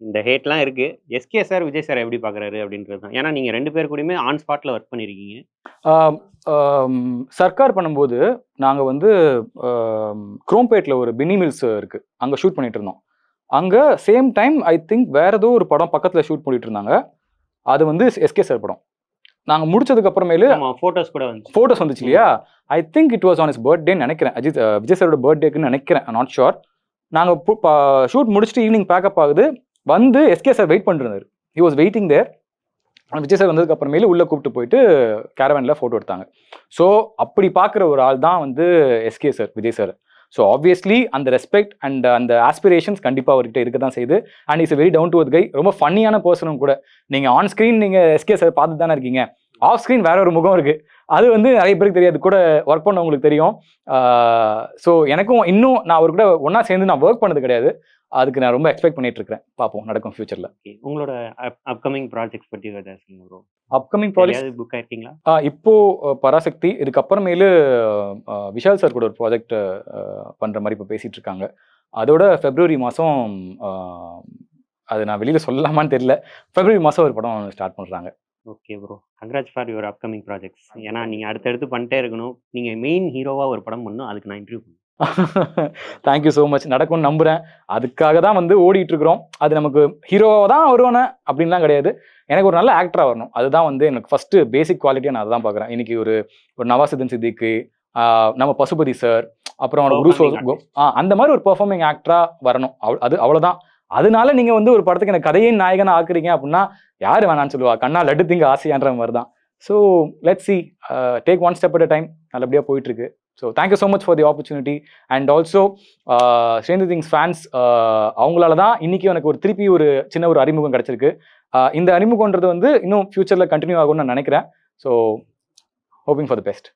இந்த ஹேட்லாம் இருக்கு. SK sir, Vijay sir எப்படி பார்க்குறாரு அப்படின்றது தான். ஏன்னா நீங்க 2 பேர் கூடயுமே ஆன் ஸ்பாட்ல ஒர்க் பண்ணியிருக்கீங்க. ஆம், சர்க்கார் பண்ணும்போது நாங்க வந்து குரோம்பேட்ல ஒரு பின்னி மில்ஸ் இருக்கு. அங்க ஷூட் பண்ணிட்டு இருந்தோம். அங்க சேம் டைம் ஐ திங்க் வேற ஏதோ ஒரு படம் பக்கத்துல ஷூட் பண்ணிட்டு இருந்தாங்க. அது வந்து எஸ்கே சார் படம். நாங்க முடிச்சதுக்கு அப்புறமேலு ஆமா, ஃபோட்டோஸ் கூட வந்துச்சு. ஃபோட்டோஸ் வந்துச்சு இல்லையா? I think it was on his பர்த்டேன்னு நினைக்கிறேன். விஜய் சாரோட பர்த்டேக்குன்னு நினைக்கிறேன். Not sure. நாங்க ஷூட் முடிச்சுட்டு ஈவினிங் பேக்கப் ஆகுது. வந்து எஸ்கே சார் வெயிட் பண்ணிருந்தாரு. He was waiting there. Vijay sir வந்ததுக்கு அப்புறமேலு உள்ள கூப்பிட்டு போயிட்டு கேரவன்ல ஃபோட்டோ எடுத்தாங்க. ஸோ அப்படி பார்க்குற ஒரு ஆள் தான் வந்து SK sir, Vijay sir. So obviously அந்த ரெஸ்பெக்ட் அண்ட் அந்த ஆஸ்பிரேஷன்ஸ் கண்டிப்பாக அவர்கிட்ட இருக்க தான் செய்யுது. And is very down to guy. ரொம்ப ஃபன்னியான பர்சனும் கூட. நீங்கள் ஆன் ஸ்க்ரீன் நீங்கள் எஸ்கே சார் பார்த்து தானே இருக்கீங்க. ஆஃப் ஸ்க்ரீன் வேற ஒரு முகம் இருக்கு. அது வந்து நிறைய பேருக்கு தெரியாது. கூட ஒர்க் பண்ணவங்களுக்கு தெரியும். ஸோ எனக்கும் இன்னும் நான் அவர் கூட ஒன்றா சேர்ந்து நான் ஒர்க் பண்ணது கிடையாது. அதுக்கு நான் ரொம்ப எக்ஸ்பெக்ட் பண்ணிட்டு இருக்கேன். பார்ப்போம் நடக்கும் ஃபியூச்சர்ல. உங்களோட அப்கமிங் ப்ராஜெக்ட்ஸ் பத்தி ஏதாவது சொல்லுங்க ப்ரோ. அப்கமிங் ப்ராஜெக்ட் புக் ஆயிருக்கீங்களா? இப்போ பராசக்தி. இதுக்கப்புறமேலு விஷால் சார் கூட ஒரு ப்ராஜெக்ட் பண்ற மாதிரி இப்போ பேசிட்டு இருக்காங்க. அதோட பிப்ரவரி மாதம் அது நான் வெளியில சொல்லலாமான்னு தெரியல. பிப்ரவரி மாதம் ஒரு படம் ஸ்டார்ட் பண்றாங்க. Okay bro. Congrats for your upcoming projects. ஏன்னா நீங்க அடுத்தடுத்து பண்ணிட்டே இருக்கணும். நீங்க மெயின் ஹீரோவா ஒரு படம் பண்ணணும். அதுக்கு நான் இன்டர்வியூ பண்ணுவேன். Thank you so much. நடக்கும்னு நம்புறேன். அதுக்காக தான் வந்து ஓடிட்டு இருக்கிறோம். அது நமக்கு ஹீரோவாக தான் வருவானே அப்படின்லாம் கிடையாது. எனக்கு ஒரு நல்ல ஆக்டரா வரணும். அதுதான் வந்து எனக்கு ஃபர்ஸ்ட் பேசிக் குவாலிட்டியாக நான் அதான் பார்க்குறேன். இன்னைக்கு ஒரு நவாசுதீன் சித்திக்கு, நம்ம பசுபதி சார், அப்புறம் குரு அந்த மாதிரி ஒரு பெர்ஃபார்மிங் ஆக்டரா வரணும். அது அவ்வளோதான். அதனால நீங்க வந்து ஒரு படத்துக்கு எனக்கு கதையின் நாயகனா ஆக்குறீங்க அப்படின்னா யாரு வேணான்னு சொல்லுவா? கண்ணா லட்டு திங்க ஆசையான்ற மாதிரி தான். So let's see, take one step at a time. நல்லபடியாக போயிட்டு இருக்கு. So thank you so much for the opportunity. And also Stranger things fans அவங்களால தான் இன்னைக்கு எனக்கு ஒரு திருப்பி ஒரு சின்ன ஒரு அறிமுகம் கிடைச்சிருக்கு. இந்த அறிமுகம்ன்றது வந்து இன்னும் ஃபியூச்சர்ல கண்டினியூ ஆகும்னு நான் நினைக்கிறேன். So hoping for the best.